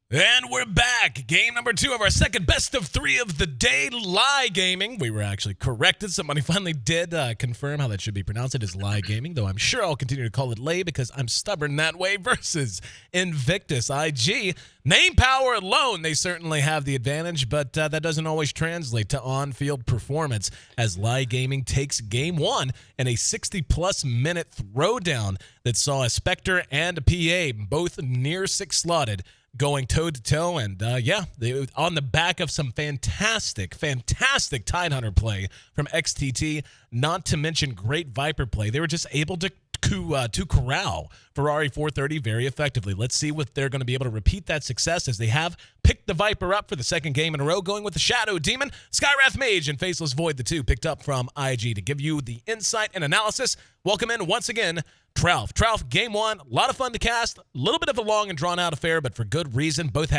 And we're back. Game number 2 of our second best of 3 of the day, LAI Gaming. We were actually corrected. Somebody finally did confirm how that should be pronounced. It is LAI Gaming, though I'm sure I'll continue to call it LAI because I'm stubborn that way, versus Invictus IG. Name power alone, they certainly have the advantage, but that doesn't always translate to on-field performance as LAI Gaming takes game 1 in a 60-plus minute throwdown that saw a Spectre and a PA, both near 6-slotted, going toe-to-toe, and they, on the back of some fantastic Tidehunter play from XTT, not to mention great Viper play. They were just able to corral Ferrari 430 very effectively. Let's see what they're going to be able to repeat that success as they have picked the Viper up for the second game in a row, going with the Shadow Demon, Skywrath Mage, and Faceless Void, the two picked up from IG to give you the insight and analysis. Welcome in once again, Tralf. Tralf, game 1, a lot of fun to cast, a little bit of a long and drawn-out affair, but for good reason. Both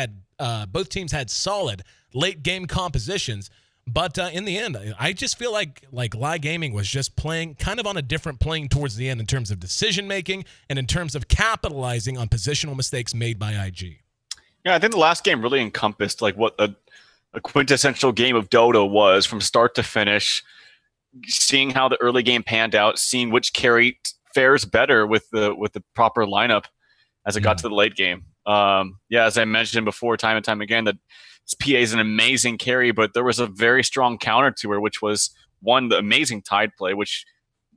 teams had solid late-game compositions. But in the end, I just feel like LAI Gaming was just playing kind of on a different plane towards the end in terms of decision-making and in terms of capitalizing on positional mistakes made by IG. Yeah, I think the last game really encompassed like what a quintessential game of Dota was from start to finish, seeing how the early game panned out, seeing which carry fares better with the proper lineup as it got to the late game. As I mentioned before, time and time again, that PA is an amazing carry, but there was a very strong counter to her, which was one, the amazing Tide play, which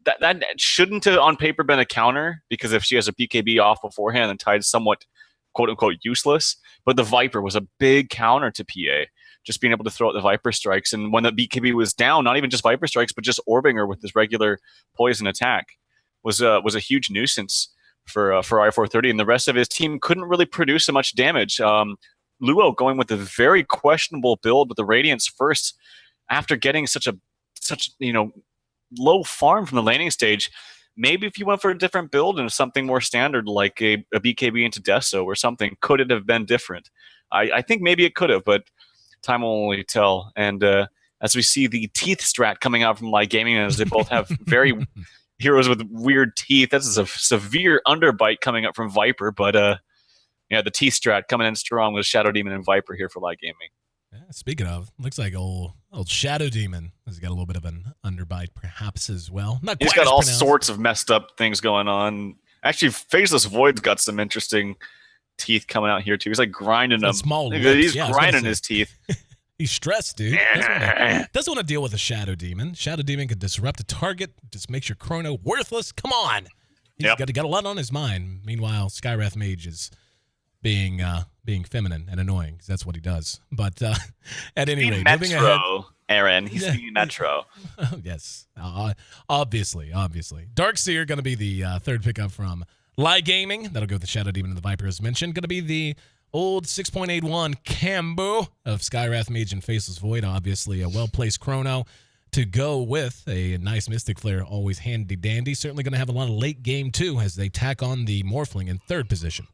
that shouldn't have on paper been a counter, because if she has a BKB off beforehand, then Tide's somewhat quote unquote useless. But the Viper was a big counter to PA, just being able to throw out the Viper strikes. And when the BKB was down, not even just Viper strikes, but just orbing her with this regular poison attack was a huge nuisance for Ferrari 430. And the rest of his team couldn't really produce so much damage. Luo going with a very questionable build with the Radiance first after getting such low farm from the laning stage. Maybe if you went for a different build and something more standard like a BKB into Deso or something, could it have been different? I think maybe it could have, but time will only tell. And as we see the teeth strat coming out from LAI Gaming, as they both have very heroes with weird teeth, that's a severe underbite coming up from Viper, but the teeth strat coming in strong with Shadow Demon and Viper here for LAI Gaming. Yeah, speaking of, looks like old Shadow Demon has got a little bit of an underbite perhaps as well. He's got all sorts of messed up things going on. Actually, Faceless Void's got some interesting teeth coming out here too. He's like grinding them. He's grinding his teeth. He's stressed, dude. Doesn't want to deal with a Shadow Demon. Shadow Demon could disrupt a target, just makes your chrono worthless. Come on. He's got a lot on his mind. Meanwhile, Skywrath Mage is being feminine and annoying, because that's what he does. But at any rate, moving ahead, Aaron, he's being Metro. Yes, obviously. Darkseer going to be the third pickup from LAI Gaming. That'll go with the Shadow Demon and the Viper as mentioned. Going to be the old 6.81 Cambo of Skywrath Mage and Faceless Void. Obviously, a well-placed chrono to go with a nice Mystic Flare, always handy dandy. Certainly going to have a lot of late game too as they tack on the Morphling in third position.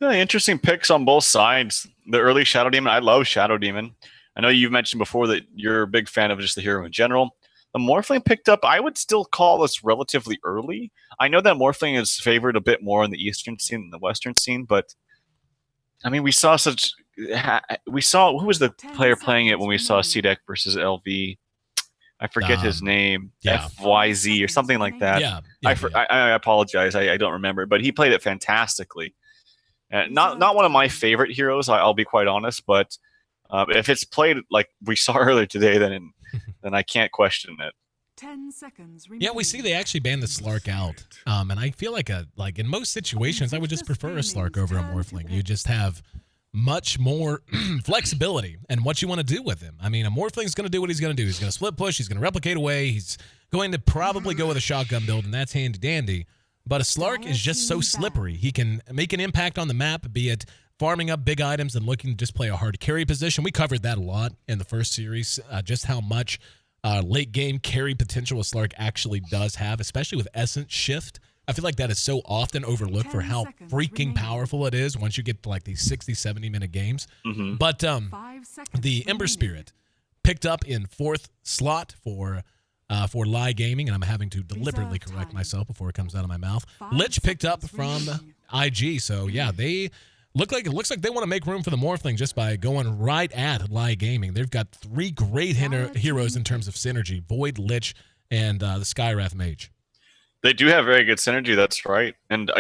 Yeah, interesting picks on both sides. The early Shadow Demon, I love Shadow Demon. I know you've mentioned before that you're a big fan of just the hero in general. The Morphling picked up, I would still call this relatively early. I know that Morphling is favored a bit more in the Eastern scene than the Western scene, but I mean, who was the player playing it when we saw CDEC versus LV? I forget his name, FYZ or something like that. I apologize, I don't remember, but he played it fantastically. Not one of my favorite heroes, I'll be quite honest, but if it's played like we saw earlier today, then I can't question it. 10 seconds remaining. Yeah, we see they actually banned the Slark out, and I feel like in most situations I would just prefer a Slark over a Morphling. You just have much more flexibility and what you want to do with him. I mean, a Morphling's going to do what he's going to do. He's going to split push. He's going to replicate away. He's going to probably go with a shotgun build, and that's handy dandy. But a Slark is just so slippery. He can make an impact on the map, be it farming up big items and looking to just play a hard carry position. We covered that a lot in the first series, just how much late game carry potential a Slark actually does have, especially with Essence Shift. I feel like that is so often overlooked for how freaking powerful it is once you get to like these 60, 70-minute games. Mm-hmm. But the Ember Spirit picked up in fourth slot for LAI Gaming, and I'm having to deliberately correct myself before it comes out of my mouth. Lich picked up from IG, so yeah, they It looks like they want to make room for the Morphling just by going right at LAI Gaming. They've got 3 great heroes in terms of synergy: Void, Lich, and the Skywrath Mage. They do have very good synergy. That's right. And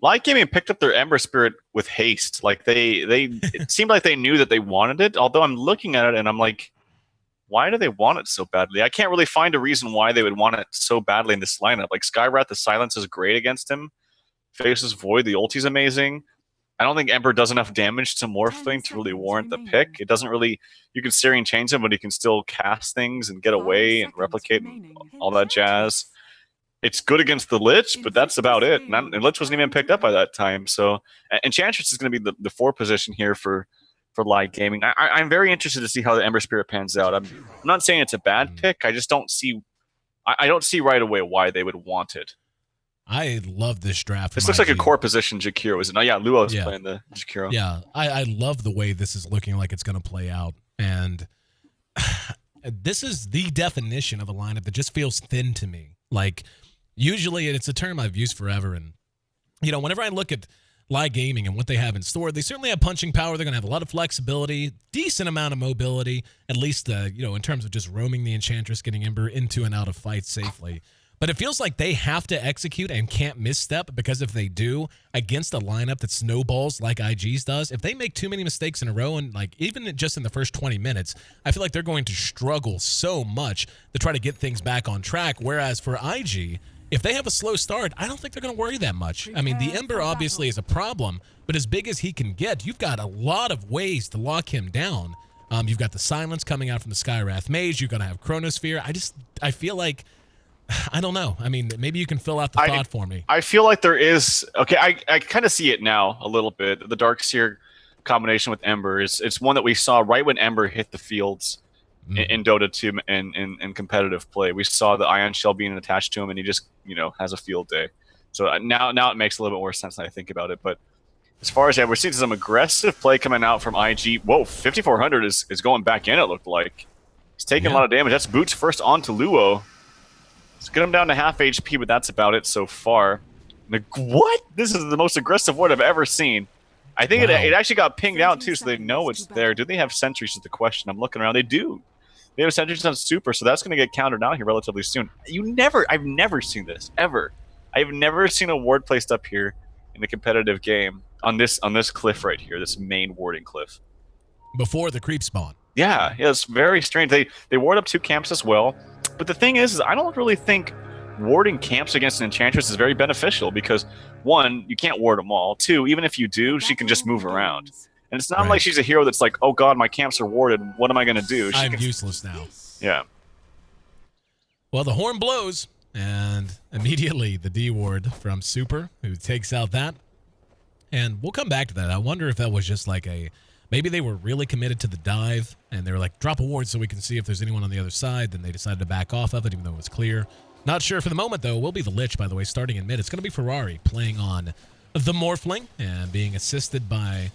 LAI Gaming picked up their Ember Spirit with haste. Like it seemed like they knew that they wanted it. Although I'm looking at it and I'm like, why do they want it so badly? I can't really find a reason why they would want it so badly in this lineup. Like Skywrath, the silence is great against him. Faces Void, the ulti's amazing. I don't think Ember does enough damage to Morphling to really warrant the pick. It doesn't really... You can Searing Chains him, but he can still cast things and get away and replicate and all that jazz. It's good against the Lich, but that's about it. And Lich wasn't even picked up by that time. So Enchantress is going to be the 4 position here for LAI Gaming. I'm very interested to see how the Ember Spirit pans out. I'm not saying it's a bad pick. I just don't see... I don't see right away why they would want it. I love this draft. This looks like a core position Jakiro, is it? No, yeah, Luo's playing the Jakiro. Yeah, I love the way this is looking like it's going to play out. And this is the definition of a lineup that just feels thin to me. Like, usually, and it's a term I've used forever, and, you know, whenever I look at LAI Gaming and what they have in store, they certainly have punching power. They're going to have a lot of flexibility, decent amount of mobility, at least, you know, in terms of just roaming the Enchantress, getting Ember into and out of fights safely. But it feels like they have to execute and can't misstep, because if they do, against a lineup that snowballs like IG's does, if they make too many mistakes in a row, and like even just in the first 20 minutes, I feel like they're going to struggle so much to try to get things back on track. Whereas for IG, if they have a slow start, I don't think they're going to worry that much. I mean, the Ember obviously is a problem, but as big as he can get, you've got a lot of ways to lock him down. You've got the silence coming out from the Skywrath Mage. You're going to have Chronosphere. I feel like... I don't know. I mean, maybe you can fill out the thought for me. I feel like there is... Okay, I kind of see it now a little bit. The Darkseer combination with Ember it's one that we saw right when Ember hit the fields in Dota 2 and in competitive play. We saw the Ion Shell being attached to him, and he just, you know, has a field day. So now it makes a little bit more sense when I think about it. But as far as that, we're seeing some aggressive play coming out from IG. Whoa, 5400 is going back in, it looked like. He's taking a lot of damage. That's boots first onto Luo. Let's get him down to half HP, but that's about it so far. What? This is the most aggressive ward I've ever seen. I think it actually got pinged out, too, so they know it's there. Do they have sentries is the question. I'm looking around. They do. They have sentries on Super, so that's going to get countered out here relatively soon. I've never seen this, ever. I've never seen a ward placed up here in the competitive game on this cliff right here, this main warding cliff. Before the creep spawn. Yeah, it's very strange. They ward up 2 camps as well. But the thing is I don't really think warding camps against an Enchantress is very beneficial because, 1, you can't ward them all. 2, even if you do, she can just move around. And it's not like she's a hero that's like, oh god, my camps are warded. What am I going to do? I'm useless now. Yeah. Well, the horn blows, and immediately the D ward from Super, who takes out that. And we'll come back to that. I wonder if that was just like maybe they were really committed to the dive, and they were like, drop a ward so we can see if there's anyone on the other side. Then they decided to back off of it, even though it was clear. Not sure for the moment, though. It will be the Lich, by the way, starting in mid. It's going to be Ferrari playing on the Morphling and being assisted by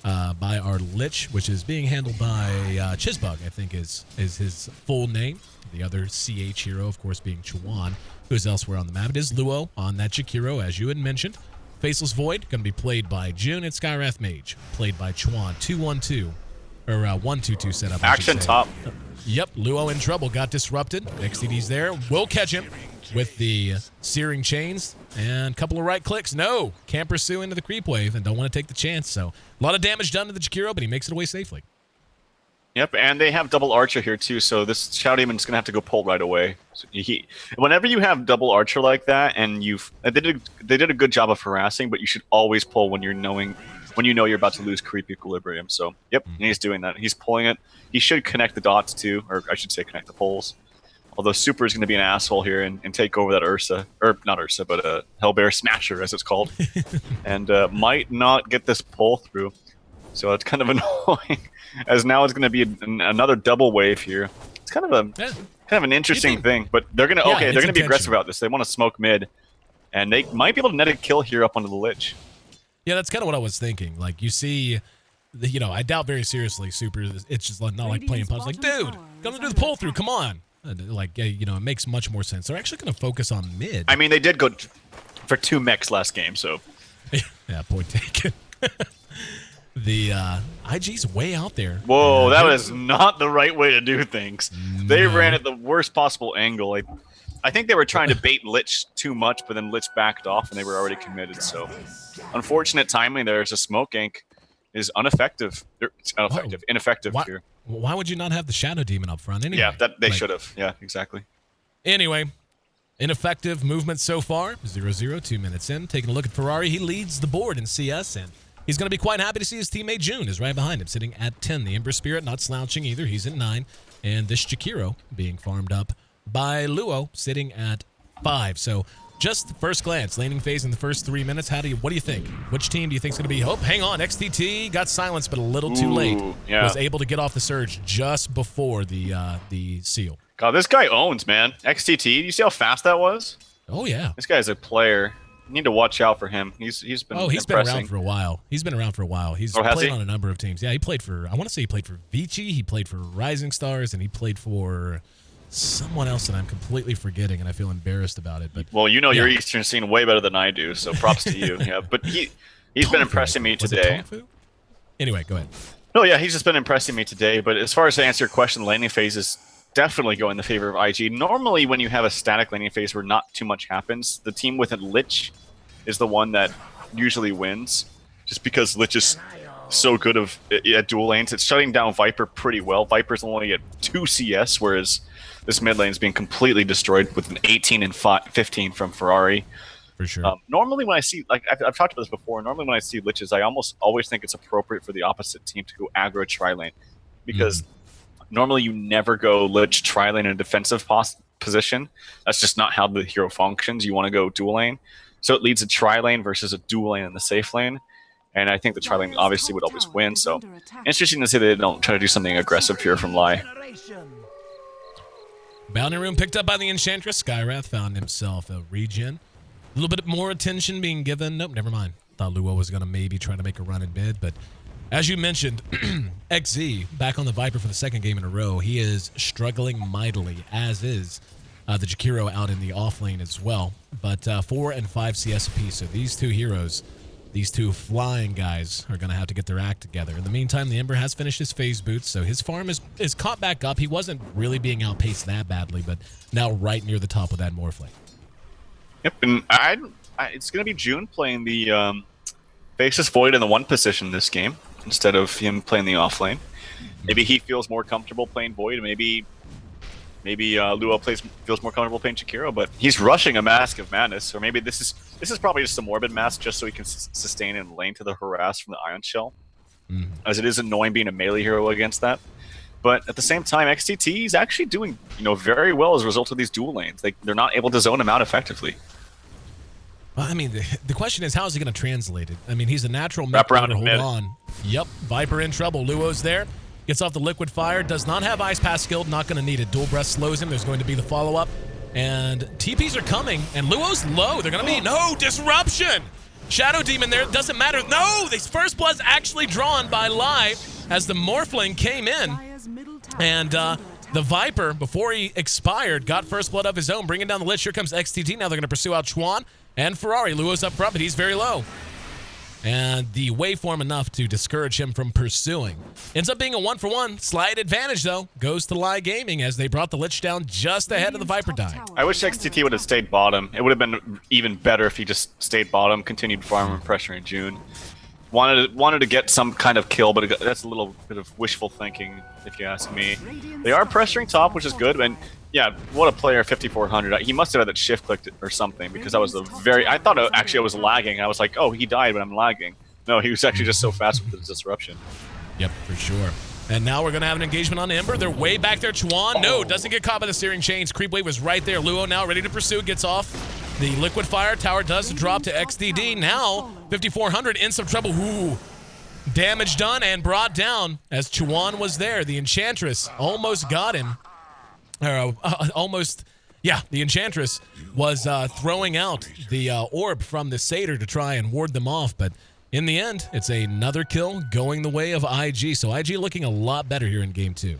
our Lich, which is being handled by Chizbug, I think is his full name. The other CH hero, of course, being Chuan, who's elsewhere on the map. It is Luo on that Jakiro, as you had mentioned. Faceless Void, going to be played by June and Skywrath Mage, played by Chuan. 2-1-2, or 1-2-2 setup. Action top. Yep, Luo in trouble, got disrupted. XTD's there, will catch him with the Searing Chains, and a couple of right clicks. No, can't pursue into the creep wave and don't want to take the chance. So a lot of damage done to the Jakiro, but he makes it away safely. Yep, and they have double Archer here too, so this Shadow Demon's gonna have to go pull right away. So whenever you have double Archer like that, and they did a good job of harassing, but you should always pull when you know you're about to lose creep equilibrium. So yep, and he's doing that. He's pulling it. He should connect the dots too, or I should say connect the poles. Although Super is going to be an asshole here and take over that Ursa, or not Ursa, but Hellbear Smasher as it's called, and might not get this pull through. So it's kind of annoying, as now it's going to be another double wave here. It's kind of an interesting thing, but they're going to be aggressive about this. They want to smoke mid, and they might be able to net a kill here up onto the Lich. Yeah, that's kind of what I was thinking. Like, you see, I doubt very seriously Super. It's just not like playing punch. Like, dude, gonna do the pull through. Come on. Like, it makes much more sense. They're actually going to focus on mid. I mean, they did go for 2 mechs last game, so. Yeah, point taken. The IG's way out there. Whoa, that was not the right way to do things. They ran at the worst possible angle. I think they were trying to bait Lich too much, but then Lich backed off and they were already committed. So, unfortunate timing there as a smoke gank is ineffective here. Why would you not have the Shadow Demon up front anyway? Yeah, that they should have. Yeah, exactly. Anyway, ineffective movement so far. 0-0, 2 minutes in. Taking a look at Ferrari, he leads the board in CS, and he's going to be quite happy to see his teammate June is right behind him, sitting at 10. The Ember Spirit not slouching either. He's at 9. And this Jakiro being farmed up by Luo, sitting at 5. So just first glance, laning phase in the first 3 minutes. What do you think? Which team do you think is going to be? Oh, hang on. XTT got silenced, but a little too late. Yeah. Was able to get off the surge just before the seal. God, this guy owns, man. XTT, do you see how fast that was? Oh, yeah. This guy's a player. You need to watch out for him. He's been around for a while. He's played he? on a number of teams. Yeah, he played for, I want to say he played for Vici, he played for Rising Stars, and he played for someone else that I'm completely forgetting, and I feel embarrassed about it. But well, your Eastern scene way better than I do, so props to you. Yeah, but he's been impressing me today. Anyway, go ahead. No, yeah, he's just been impressing me today. But as far as to answer your question, laning phase is definitely go in the favor of IG. Normally, when you have a static laning phase where not too much happens, the team with a Lich is the one that usually wins, just because Lich is so good at dual lanes. It's shutting down Viper pretty well. Viper's only at 2 CS, whereas this mid lane is being completely destroyed with an 18 and 15 from Ferrari. For sure. Normally when I see, like I've talked about this before, normally when I see Liches, I almost always think it's appropriate for the opposite team to go aggro tri-lane, because normally you never go Lich tri-lane in a defensive position. That's just not how the hero functions. You want to go dual lane. So it leads a tri-lane versus a dual lane in the safe lane. And I think the tri-lane obviously would always win. So interesting to see that they don't try to do something aggressive here from LAI. Bounty room picked up by the Enchantress. Skyrath found himself a regen. A little bit more attention being given. Nope, never mind. Thought Luo was going to maybe try to make a run in mid, but as you mentioned, XZ back on the Viper for the second game in a row. He is struggling mightily, as is the Jakiro out in the off lane as well. But 4 and 5 CS apiece. So these two heroes, these two flying guys, are going to have to get their act together. In the meantime, the Ember has finished his phase boots, so his farm is caught back up. He wasn't really being outpaced that badly, but now right near the top of that Morphlane. Yep, and it's going to be June playing the Faceless Void in the 1 position this game instead of him playing the off lane. Maybe he feels more comfortable playing Void. Maybe Luo feels more comfortable playing Jakiro, but he's rushing a Mask of Madness, or maybe this is probably just a Morbid Mask just so he can sustain and lane to the harass from the Ion Shell, as it is annoying being a melee hero against that. But at the same time, XTT is actually doing very well as a result of these dual lanes. They're not able to zone him out effectively. Well, I mean, the question is, how is he going to translate it? I mean, he's a natural mech player. Hold on. Yep, Viper in trouble. Luo's there. Gets off the Liquid Fire. Does not have Ice Pass skilled. Not going to need it. Dual Breath slows him. There's going to be the follow-up. And TPs are coming. And Luo's low. They're going to be... No! Disruption! Shadow Demon there. Doesn't matter. No! The first blood's actually drawn by LAI as the Morphling came in. And the Viper, before he expired, got first blood of his own, bringing down the Lich. Here comes XTT. Now they're going to pursue out Chuan and Ferrari. Luo's up front, but he's very low. And the waveform enough to discourage him from pursuing. Ends up being a 1-for-1. Slight advantage, though. Goes to LAI Gaming as they brought the Lich down just ahead of the Viper dying. I wish XTT would have stayed bottom. It would have been even better if he just stayed bottom, continued farming pressure in June. Wanted to get some kind of kill, but that's a little bit of wishful thinking, if you ask me. They are pressuring top, which is good, and yeah, what a player, 5400. He must have had that shift clicked or something, because that was a very... I thought actually I was lagging. I was like, oh, he died, but I'm lagging. No, he was actually just so fast with the disruption. Yep, for sure. And now we're going to have an engagement on Ember. They're way back there. Chuan, no, doesn't get caught by the steering chains. Creep wave was right there. Luo now ready to pursue, gets off the Liquid Fire. Tower does drop to XDD. Now, 5400 in some trouble. Ooh. Damage done and brought down as Chuan was there. The Enchantress almost got him. Almost, yeah, the Enchantress was throwing out the orb from the Satyr to try and ward them off, but in the end, it's another kill going the way of IG. So IG looking a lot better here in game 2.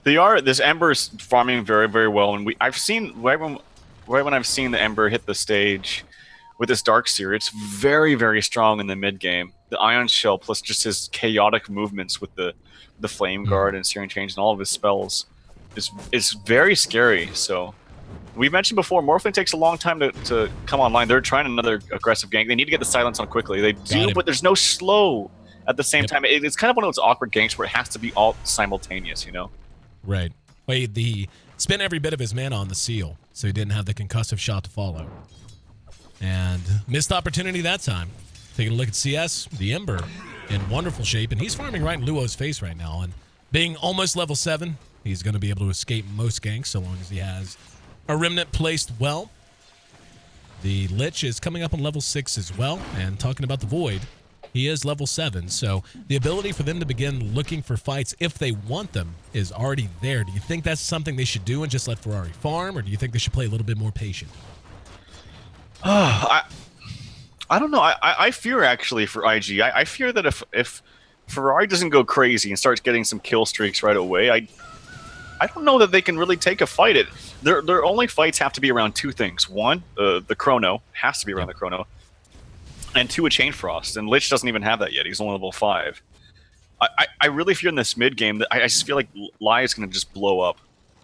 They are. This Ember's farming very, very well, and I've seen right when I've seen the Ember hit the stage with this Dark Seer, it's very, very strong in the mid game. the Ion Shell plus just his chaotic movements with the Flame Guard and Searing Change and all of his spells is very scary. So we mentioned before, Morphling takes a long time to come online. They're trying another aggressive gank. They need to get the silence on quickly. They do, but there's no slow at the same time. It's kind of one of those awkward ganks where it has to be all simultaneous, you know? Right. Wait, he spent every bit of his mana on the seal, so he didn't have the concussive shot to follow. And missed opportunity that time. Taking a look at CS, the Ember in wonderful shape, and he's farming right in Luo's face right now. And being almost level 7, he's going to be able to escape most ganks so long as he has a Remnant placed well. The Lich is coming up on level 6 as well, and talking about the Void, he is level 7, so the ability for them to begin looking for fights if they want them is already there. Do you think that's something they should do and just let Ferrari farm, or do you think they should play a little bit more patient? I don't know. I fear actually for IG. I fear that if Ferrari doesn't go crazy and starts getting some kill streaks right away, I don't know that they can really take a fight. Their only fights have to be around 2 things. 1, the Chrono has to be around the Chrono, and 2, a Chain Frost. And Lich doesn't even have that yet. He's only level 5. I really fear in this mid game that I just feel like LAI is going to just blow up.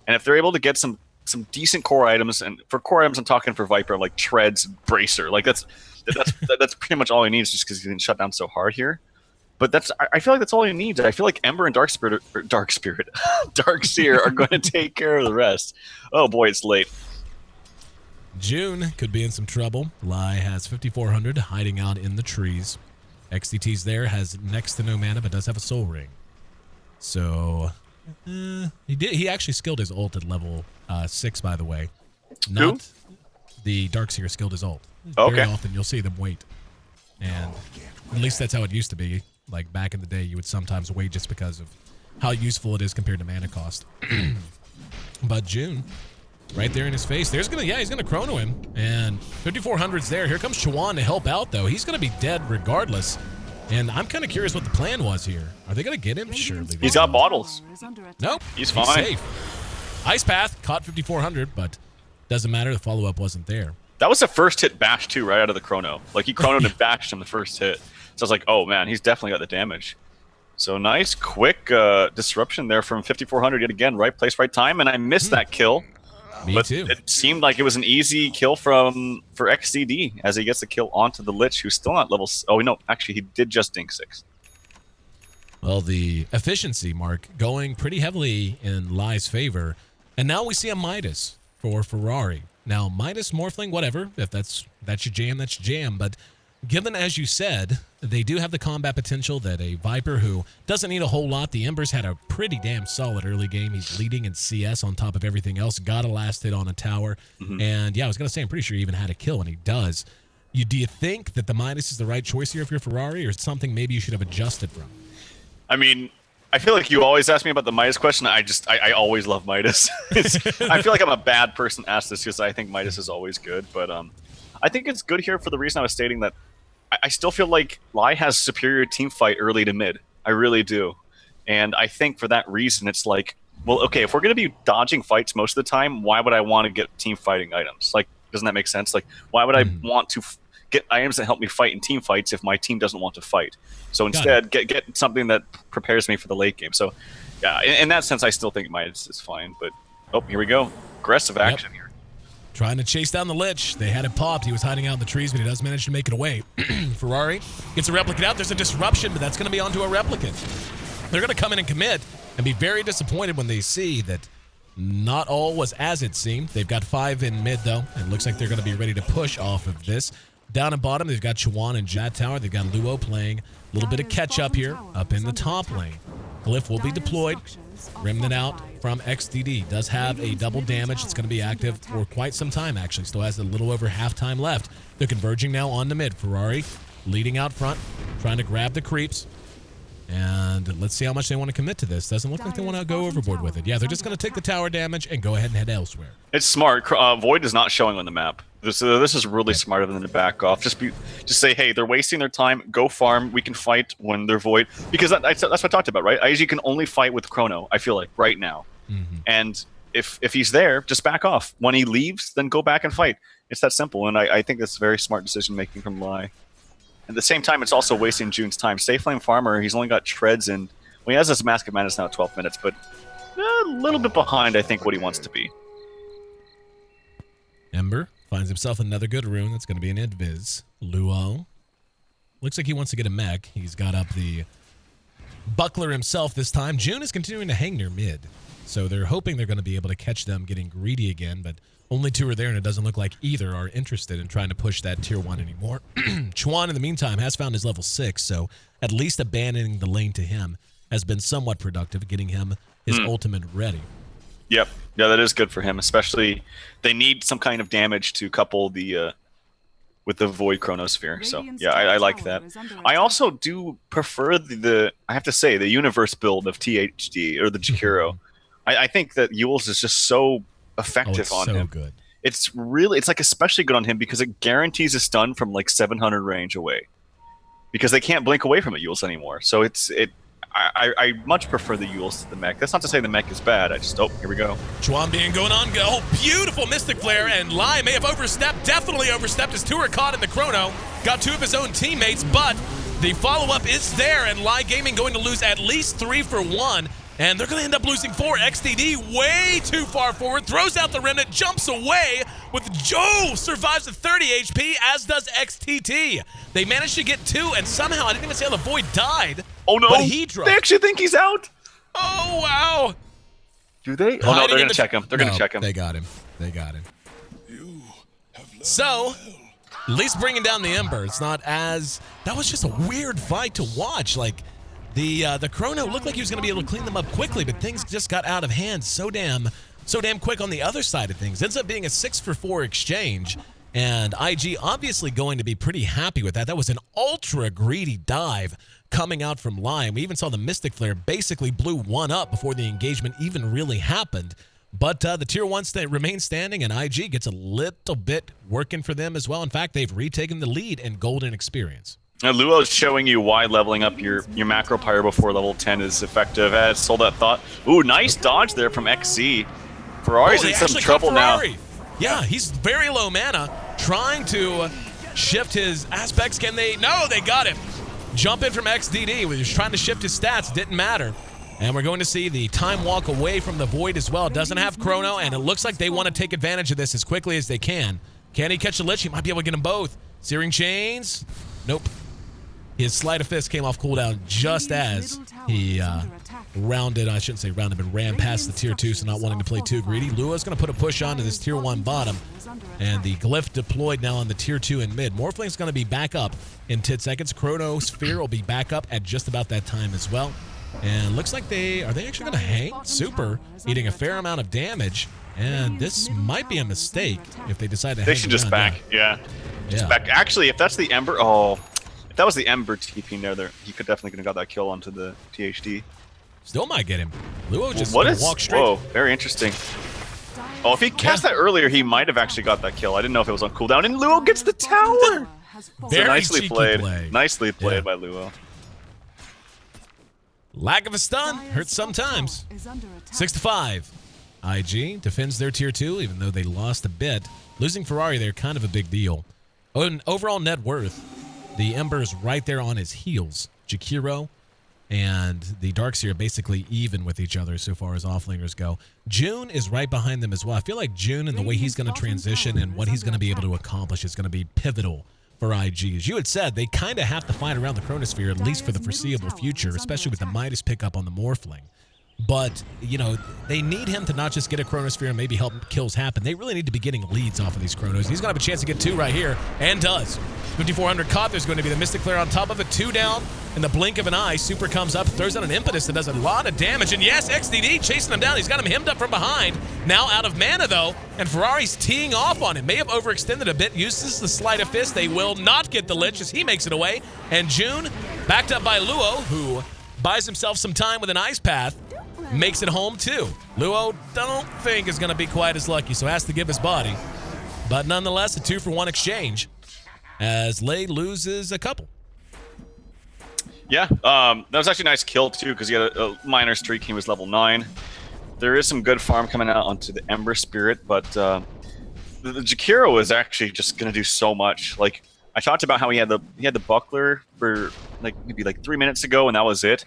And if they're able to get some decent core items, and for core items I'm talking for Viper, like Treads, Bracer, like that's pretty much all he needs, just because he's been shut down so hard here. But I feel like that's all he needs. I feel like Ember and Darkseer are going to take care of the rest. Oh boy, it's late. June could be in some trouble. LAI has 5,400 hiding out in the trees. XDT's there, has next to no mana, but does have a Soul Ring. So he actually skilled his ult at level 6, by the way. Not the Darkseer skilled his ult. Okay. Very often you'll see them wait. And at least that's how it used to be. Like back in the day, you would sometimes wait just because of how useful it is compared to mana cost. But June, right there in his face, he's gonna chrono him, and 5,400's there. Here comes Chuan to help out, though. He's gonna be dead regardless. And I'm kind of curious what the plan was here. Are they gonna get him? Surely. He's got bottles. Nope. He's fine. Safe. Ice Path caught 5,400, but doesn't matter. The follow-up wasn't there. That was the first hit bash too, right out of the Chrono. Like he chronoed and bashed him the first hit. So I was like, oh man, he's definitely got the damage. So nice, quick disruption there from 5,400 yet again. Right place, right time, and I missed that kill. Me too. It seemed like it was an easy kill for XCD as he gets the kill onto the Lich, who's still not level. Oh no, actually he did just dink 6. Well, the efficiency mark going pretty heavily in LAI's favor, and now we see a Midas for Ferrari. Now Midas, Morphling, whatever. If that's your jam, that's your jam. But given, as you said, they do have the combat potential that a Viper, who doesn't need a whole lot. The Embers had a pretty damn solid early game. He's leading in CS on top of everything else. Got a last hit on a tower. And yeah, I was going to say, I'm pretty sure he even had a kill, and he does. Do you think that the Midas is the right choice here if you're Ferrari, or is it something maybe you should have adjusted from? I mean, I feel like you always ask me about the Midas question. I always love Midas. I feel like I'm a bad person to ask this because I think Midas is always good. But I think it's good here for the reason I was stating that I still feel like LAI has superior team fight early to mid. I really do. And I think for that reason, it's like, well, okay, if we're going to be dodging fights most of the time, why would I want to get team fighting items? Like, doesn't that make sense? Like, why would I want to get items that help me fight in team fights if my team doesn't want to fight? So instead, get something that prepares me for the late game. So, yeah, in that sense, I still think Midas is fine. But, oh, here we go. Aggressive action here. Trying to chase down the Lich. They had it popped. He was hiding out in the trees, but he does manage to make it away. Ferrari gets a replicant out. There's a disruption, but that's going to be onto a replicant. They're going to come in and commit and be very disappointed when they see that not all was as it seemed. They've got 5 in mid, though, and it looks like they're going to be ready to push off of this. Down at bottom, they've got Chuan and Jat Tower. They've got Luo playing a little bit of catch-up here up in the top lane. Glyph will be deployed. Remnant out from XDD. Does have a double damage. It's going to be active for quite some time, actually. Still has a little over half time left. They're converging now on the mid. Ferrari leading out front, trying to grab the creeps. And let's see how much they want to commit to this. Doesn't look like they want to go overboard with it. Yeah, they're just going to take the tower damage and go ahead and head elsewhere. It's smart. Void is not showing on the map. This is really smart of them to back off. Just say, hey, they're wasting their time. Go farm. We can fight when they're Void. Because that's what I talked about, right? IG can only fight with Chrono, I feel like, right now. And if he's there, just back off. When he leaves, then go back and fight. It's that simple. And I think that's very smart decision-making from LAI. At the same time, it's also wasting June's time. Stay Flame Farmer, he's only got treads, and well, he has his Mask of Madness now at 12 minutes, but a little bit behind, I think, what he wants to be. Ember finds himself another good rune. That's going to be an Invis. Luo. Looks like he wants to get a mech. He's got up the Buckler himself this time. June is continuing to hang near mid. So they're hoping they're going to be able to catch them getting greedy again, but only 2 are there, and it doesn't look like either are interested in trying to push that tier 1 anymore. Chuan, in the meantime, has found his level 6, so at least abandoning the lane to him has been somewhat productive, getting him his ultimate ready. Yep. Yeah, that is good for him, especially they need some kind of damage to couple the with the Void Chronosphere. So, yeah, I like that. I also do prefer the I have to say, the Universe build of THD, or the Jakiro. I think that Yule's is just so effective on him. Good. It's like especially good on him because it guarantees a stun from like 700 range away. Because they can't blink away from it, Yule's anymore. So I much prefer the Yule's to the mech. That's not to say the mech is bad. Here we go. Chuan being going on. Oh, beautiful Mystic Flare, and Lai may have overstepped, definitely overstepped. His 2 are caught in the chrono. Got 2 of his own teammates, but the follow-up is there, and Lai Gaming going to lose at least 3 for 1. And they're going to end up losing 4. XDD way too far forward, throws out the remnant, jumps away with Joe, survives at 30 HP, as does XTT. They managed to get 2, and somehow, I didn't even see how the Void died. Oh no, but he dropped. They actually think he's out. Oh, wow. Do they? Oh no, they're going to check him. They're going to check him. They got him. They got him. So, at least bringing down the Ember. It's not as... That was just a weird fight to watch. Like, the Chrono looked like he was going to be able to clean them up quickly, but things just got out of hand so damn quick on the other side of things. Ends up being a 6-for-4 exchange, and IG obviously going to be pretty happy with that. That was an ultra greedy dive coming out from Lai. We even saw the Mystic Flare basically blew 1 up before the engagement even really happened. But the tier 1 remains standing, and IG gets a little bit working for them as well. In fact, they've retaken the lead in golden experience. Now, Luo is showing you why leveling up your macro pyro before level 10 is effective. Has sold that thought. Ooh, nice dodge there from XZ. Ferrari's in some trouble now. Yeah, he's very low mana, trying to shift his aspects. Can they? No, they got him. Jump in from XDD. He was trying to shift his stats. Didn't matter. And we're going to see the time walk away from the Void as well. Doesn't have Chrono, and it looks like they want to take advantage of this as quickly as they can. Can he catch the Lich? He might be able to get them both. Searing Chains. Nope. His Sleight of Fist came off cooldown just as he rounded, I shouldn't say rounded, but ran past the tier 2, so not wanting to play too greedy. Lua's going to put a push on to this tier 1 bottom, and the Glyph deployed now on the tier 2 and mid. Morphling's going to be back up in 10 seconds. Chrono Sphere will be back up at just about that time as well. And looks like are they actually going to hang? Super, eating a fair amount of damage, and this might be a mistake if they decide to hang. They should just back, yeah. Just back. Actually, if that's the Ember, if that was the Ember TP there, he could definitely have got that kill onto the THD. Still might get him. Luo just walk straight. Whoa, very interesting. Oh, if he cast that earlier, he might have actually got that kill. I didn't know if it was on cooldown. And Luo gets the tower! Very nicely played. Play. Nicely played by Luo. Lack of a stun hurts sometimes. 6-5. IG defends their tier 2, even though they lost a bit. Losing Ferrari there, kind of a big deal. And overall net worth, the Ember is right there on his heels. Jakiro and the Darkseer basically even with each other so far as offlaners go. June is right behind them as well. I feel like June and the way he's going to transition and what he's going to be able to accomplish is going to be pivotal for IG. As you had said, they kind of have to fight around the Chronosphere, at least for the foreseeable future, especially with the Midas pickup on the Morphling. But, you know, they need him to not just get a Chronosphere and maybe help kills happen. They really need to be getting leads off of these Chronos. He's going to have a chance to get 2 right here, and does. 5,400 caught. There's going to be the Mystic Flare on top of it. 2 down. In the blink of an eye, Super comes up, throws out an impetus that does a lot of damage. And yes, XDD chasing him down. He's got him hemmed up from behind. Now out of mana, though, and Ferrari's teeing off on him. May have overextended a bit. Uses the Sleight of Fist. They will not get the Lich as he makes it away. And June, backed up by Luo, who buys himself some time with an Ice Path, makes it home too. Luo don't think is going to be quite as lucky, so has to give his body. But nonetheless, a 2-for-1 exchange as LAI loses a couple. Yeah, that was actually a nice kill too, because he had a minor streak. He was level 9. There is some good farm coming out onto the Ember Spirit, but the Jakiro is actually just going to do so much. Like, I talked about how he had the buckler for maybe 3 minutes ago, and that was it.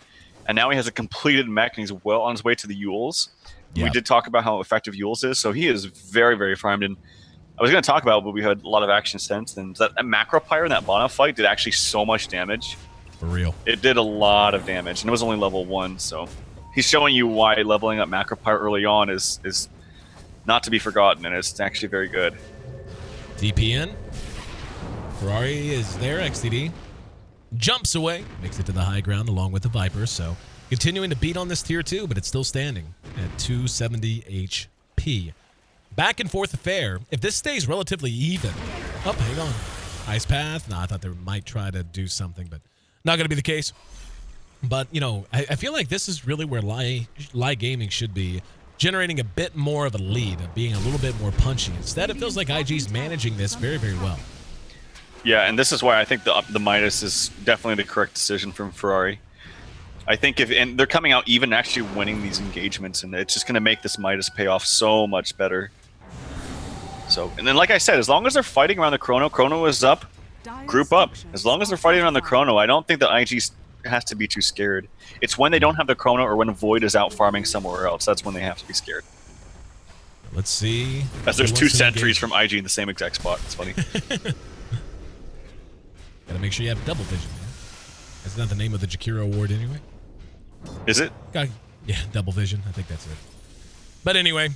And now he has a completed mech, and he's well on his way to the Yules. Yeah. We did talk about how effective Yules is, so he is very, very farmed. And I was going to talk about, but we had a lot of action since then. That macro pyre in that Bono fight did actually so much damage. For real. It did a lot of damage, and it was only level 1, so he's showing you why leveling up macro pyre early on is not to be forgotten, and it's actually very good. DPN. Ferrari is there. XTD jumps away, makes it to the high ground along with the Viper. So continuing to beat on this tier 2, but it's still standing at 270 HP. Back and forth affair. If this stays relatively even. Oh, hang on. Ice Path. No, I thought they might try to do something, but not going to be the case. But, you know, I feel like this is really where LAI Gaming should be. Generating a bit more of a lead, of being a little bit more punchy. Instead, it feels like IG's managing this very, very well. Yeah, and this is why I think the Midas is definitely the correct decision from Ferrari. I think and they're coming out even actually winning these engagements, and it's just going to make this Midas pay off so much better. So, and then like I said, as long as they're fighting around the Chrono is up, group up. As long as they're fighting around the Chrono, I don't think the IG has to be too scared. It's when they don't have the Chrono or when Void is out farming somewhere else. That's when they have to be scared. Let's see. As there's 2 sentries from IG in the same exact spot. It's funny. Gotta make sure you have double vision. That's not the name of the Jakiro award anyway. Is it? Yeah, double vision. I think that's it. But anyway,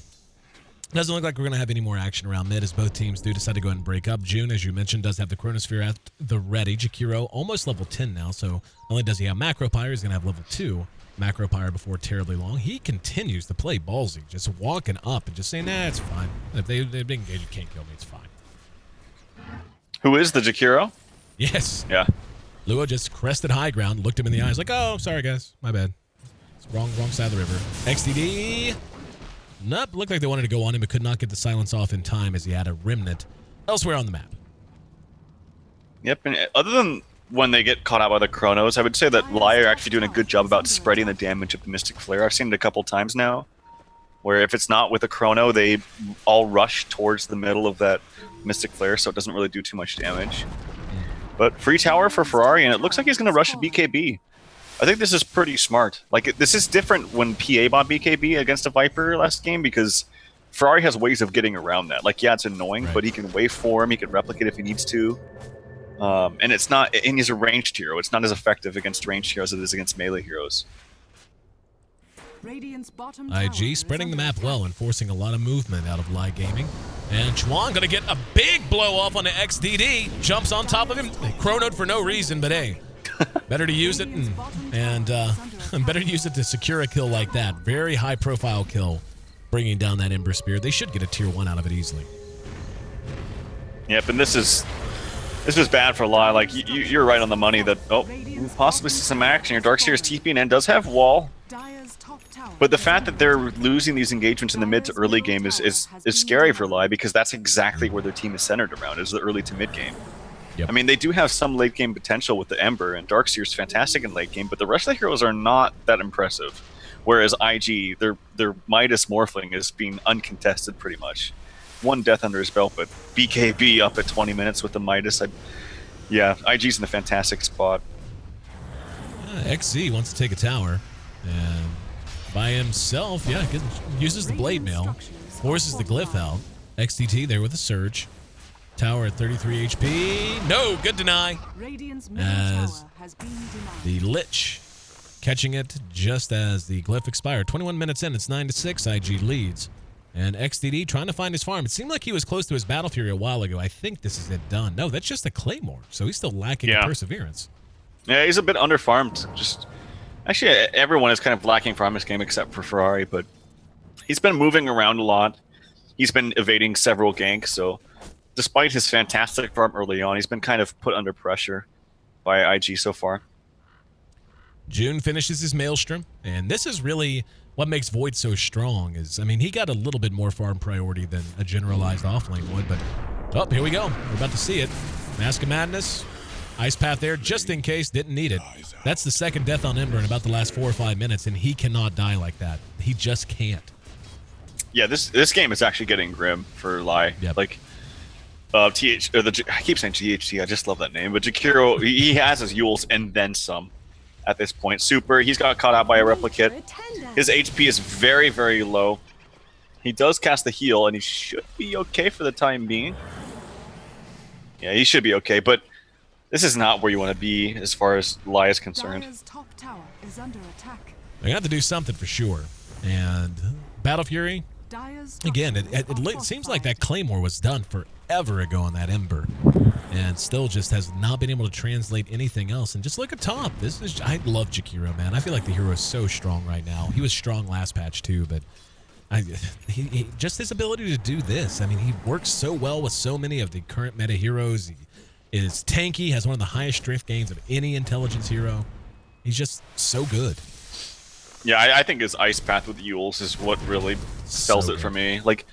doesn't look like we're going to have any more action around mid as both teams do decide to go ahead and break up. June, as you mentioned, does have the Chronosphere at the ready. Jakiro almost level 10 now, so not only does he have Macro Pyre, he's going to have level 2 Macro Pyre before terribly long. He continues to play ballsy, just walking up and just saying, nah, it's fine. If they engage, you can't kill me, it's fine. Who is the Jakiro? Yes. Yeah. Luo just crested high ground, looked him in the eyes like, oh, sorry, guys. My bad. It's wrong side of the river. XDD. Nope. Looked like they wanted to go on him, but could not get the silence off in time as he had a remnant elsewhere on the map. Yep. And other than when they get caught out by the Chronos, I would say that LAI are actually doing a good job about spreading the damage of the Mystic Flare. I've seen it a couple times now, where if it's not with a Chrono, they all rush towards the middle of that Mystic Flare, so it doesn't really do too much damage. But free tower for Ferrari, and it looks like he's going to rush a BKB. I think this is pretty smart. Like, this is different when PA bought BKB against a Viper last game, because Ferrari has ways of getting around that. Like, yeah, it's annoying, right, but he can waveform, he can replicate if he needs to. And it's not, and he's a ranged hero. It's not as effective against ranged heroes as it is against melee heroes. IG spreading the map well and forcing a lot of movement out of LAI Gaming. And Chuan gonna get a big blow off on the XDD. Jumps on top of him. They chronoed for no reason, but hey, better to use it and better to use it to secure a kill like that. Very high profile kill, bringing down that Ember Spear. They should get a tier 1 out of it easily. Yep, and this is bad for LAI. Like, you're right on the money that, oh, you possibly see some action. Your Darkseer's TPing and does have wall. But the fact that they're losing these engagements in the mid to early game is scary for LAI, because that's exactly where their team is centered around, is the early to mid game. Yep. I mean, they do have some late game potential with the Ember, and Darkseer's fantastic in late game, but the rest of the heroes are not that impressive. Whereas IG, their Midas Morphling is being uncontested pretty much. 1 death under his belt, but BKB up at 20 minutes with the Midas. Yeah, IG's in a fantastic spot. XZ wants to take a tower, and by himself, yeah, uses the Blade Mail, forces the Glyph out. XDT there with a Surge. Tower at 33 HP. No, good deny. As the Lich catching it just as the Glyph expired. 21 minutes in, it's 9-6. IG leads. And XDD trying to find his farm. It seemed like he was close to his Battle Fury a while ago. I think this is it done. No, that's just a Claymore. So he's still lacking in Perseverance. Yeah, he's a bit underfarmed. Actually, everyone is kind of lacking farm this game except for Ferrari, but he's been moving around a lot. He's been evading several ganks, so despite his fantastic farm early on, he's been kind of put under pressure by IG so far. June finishes his Maelstrom, and this is really what makes Void so strong. I mean, he got a little bit more farm priority than a generalized offlane would, but oh, here we go. We're about to see it. Mask of Madness, Ice Path there, just in case, didn't need it. That's the second death on Ember in about the last 4 or 5 minutes, and he cannot die like that. He just can't. Yeah, this game is actually getting grim for LAI. Yep. Like, TH or I keep saying THT. I just love that name. But Jakiro, he has his Yules and then some. At this point, Super, he's got caught out by a replicate. His HP is very, very low. He does cast the heal, and he should be okay for the time being. Yeah, he should be okay, but this is not where you want to be as far as LAI is concerned. Dire's top tower is under attack. They have to do something for sure. And Battle Fury, Dire's again, structures are it seems fortified. like that Claymore was done forever ago on that Ember, and still just has not been able to translate anything else. And just look at top. I love Jakiro, man. I feel like the hero is so strong right now. He was strong last patch too, but just his ability to do this. I mean, he works so well with so many of the current meta heroes. He is tanky, has one of the highest strength gains of any intelligence hero. He's just so good. Yeah, I think his Ice Path with Yules is what really sells So it for good. me. Like,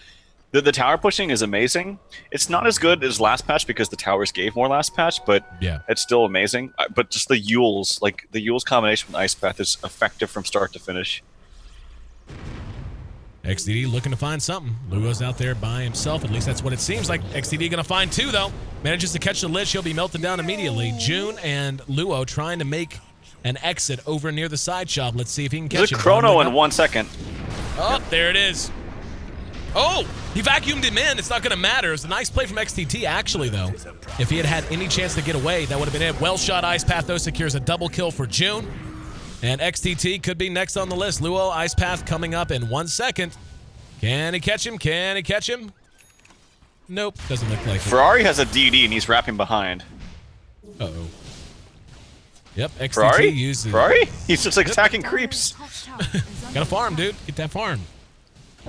the tower pushing is amazing. It's not as good as last patch because the towers gave more last patch, but Yeah. it's still amazing. But just the Yules, like the Yules combination with Ice Path is effective from start to finish. XDD looking to find something. Luo's out there by himself. At least that's what it seems like. XDD going to find two, though. Manages to catch the lich. He'll be melting down immediately. June and Luo trying to make an exit over near the side shop. Let's see if he can catch There's him. a Chrono Going in up. 1 second. Oh, there it is. Oh, he vacuumed him in. It's not going to matter. It was a nice play from XTT, actually, though. If he had had any chance to get away, that would have been it. Well shot Ice Path, though, secures a double kill for June. And XTT could be next on the list. Luo, Ice Path coming up in 1 second. Can he catch him? Can he catch him? Nope, doesn't look like it. Ferrari has a DD and he's wrapping behind. Uh-oh. Yep, XTT Ferrari? uses... Ferrari? He's just like attacking Dire's creeps. top tower is under Gotta farm, dude. Get that farm.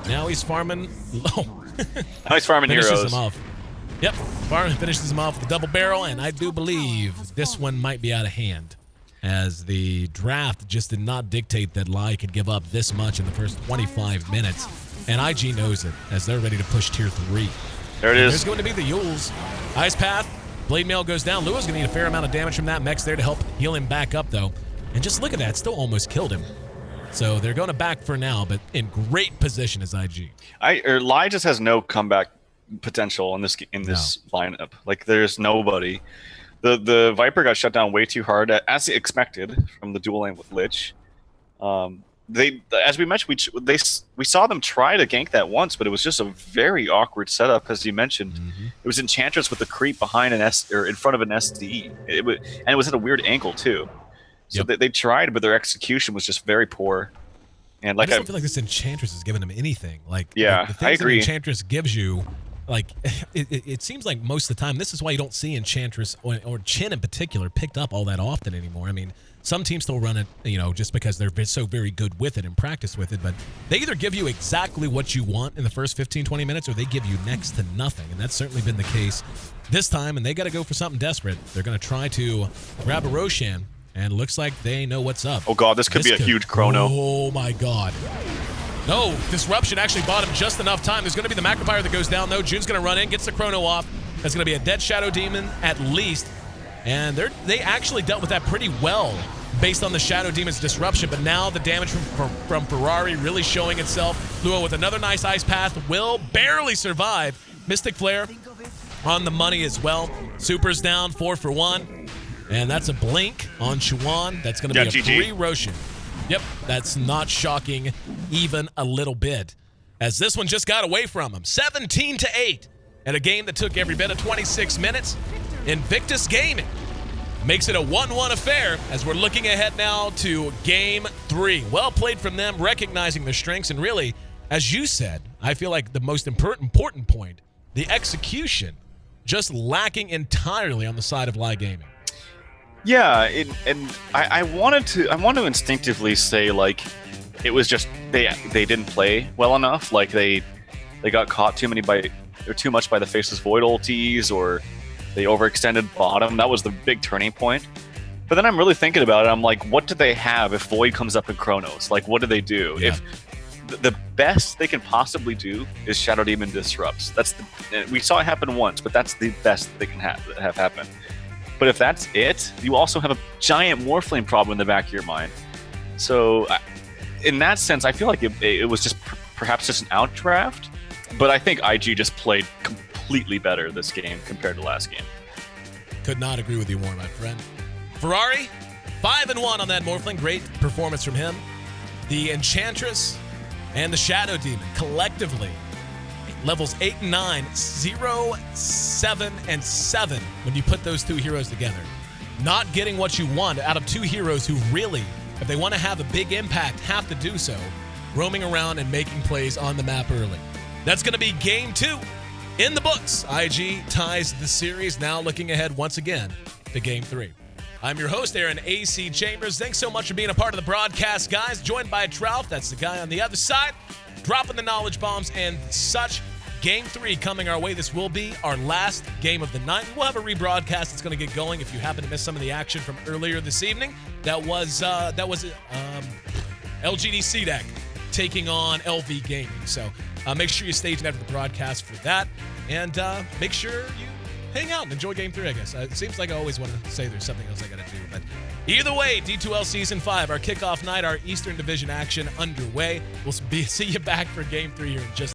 Now he's farming low. Now he's farming Finishes heroes. him off. Yep, farm finishes him off with a double barrel, and I do believe this one might be out of hand, as the draft just did not dictate that LAI could give up this much in the first 25 minutes, and IG knows it, as they're ready to push tier 3. There it There's is. going to be the Yules. Ice Path, Blade Mail goes down. Luo's going to need a fair amount of damage from that mech there to help heal him back up, though. And just look at that, still almost killed him. So they're going to back for now, but in great position as IG. LAI just has no comeback potential in this lineup. Like there's nobody. The Viper got shut down way too hard, as expected from the dual lane with Lich. They, as we mentioned, we saw them try to gank that once, but it was just a very awkward setup, as you mentioned. It was Enchantress with the creep behind or in front of an SD. It was at a weird angle too. So Yep. they tried, but their execution was just very poor. And I like just don't feel like this Enchantress is giving him anything. Like, Yeah, the I things agree. that Enchantress gives you, like, it seems like most of the time, this is why you don't see Enchantress or Chin in particular picked up all that often anymore. I mean, some teams still run it, just because they're so very good with it and practice with it, but they either give you exactly what you want in the first 15, 20 minutes, or they give you next to nothing, and that's certainly been the case this time, and they got to go for something desperate. They're going to try to grab a Roshan, and it looks like they know what's up. Oh god, this could be a huge chrono. Oh my god. No, Disruption actually bought him just enough time. There's going to be the Macropyre that goes down, though. June's going to run in, gets the chrono off. That's going to be a dead Shadow Demon at least. And they actually dealt with that pretty well based on the Shadow Demon's disruption. But now the damage from Ferrari really showing itself. Luo with another nice Ice Path will barely survive. Mystic Flare on the money as well. Super's down, 4 for 1. And that's a blink on Chuan. That's going to be a GG. free Roshan. Yep, that's not shocking even a little bit, as this one just got away from him. 17-8 in a game that took every bit of 26 minutes. Invictus Gaming makes it a 1-1 affair as we're looking ahead now to Game 3. Well played from them, recognizing their strengths, and really, as you said, I feel like the most important point, the execution, just lacking entirely on the side of LAI Gaming. Yeah, and I want to instinctively say like it was just they didn't play well enough. Like they got caught too much by the Faceless Void ultis, or they overextended bottom. That was the big turning point. But then I'm really thinking about it. I'm like, what do they have if Void comes up in Chronos? Like, what do they do? Yeah. If the best they can possibly do is Shadow Demon disrupts. We saw it happen once, but that's the best they can have happen. But if that's it, you also have a giant Morphling problem in the back of your mind. So, in that sense, I feel like it was just perhaps just an outdraft. But I think IG just played completely better this game compared to last game. Could not agree with you more, my friend. Ferrari, 5-1 on that Morphling. Great performance from him. The Enchantress and the Shadow Demon collectively levels 8 and 9, 0, 7, and 7 when you put those two heroes together. Not getting what you want out of two heroes who really, if they want to have a big impact, have to do so, roaming around and making plays on the map early. That's going to be game 2 in the books. IG ties the series, now looking ahead once again to game 3. I'm your host, Aaron AC Chambers. Thanks so much for being a part of the broadcast, guys. Joined by Trout, that's the guy on the other side, dropping the knowledge bombs and such. Game 3 coming our way. This will be our last game of the night. We'll have a rebroadcast that's going to get going. If you happen to miss some of the action from earlier this evening, that was LGD deck taking on LV Gaming. So make sure you stay tuned after the broadcast for that, and make sure you hang out and enjoy Game 3, I guess. It seems like I always want to say there's something else I got to do, but either way, D2L Season 5, our kickoff night, our Eastern Division action underway. We'll see you back for Game 3 here in just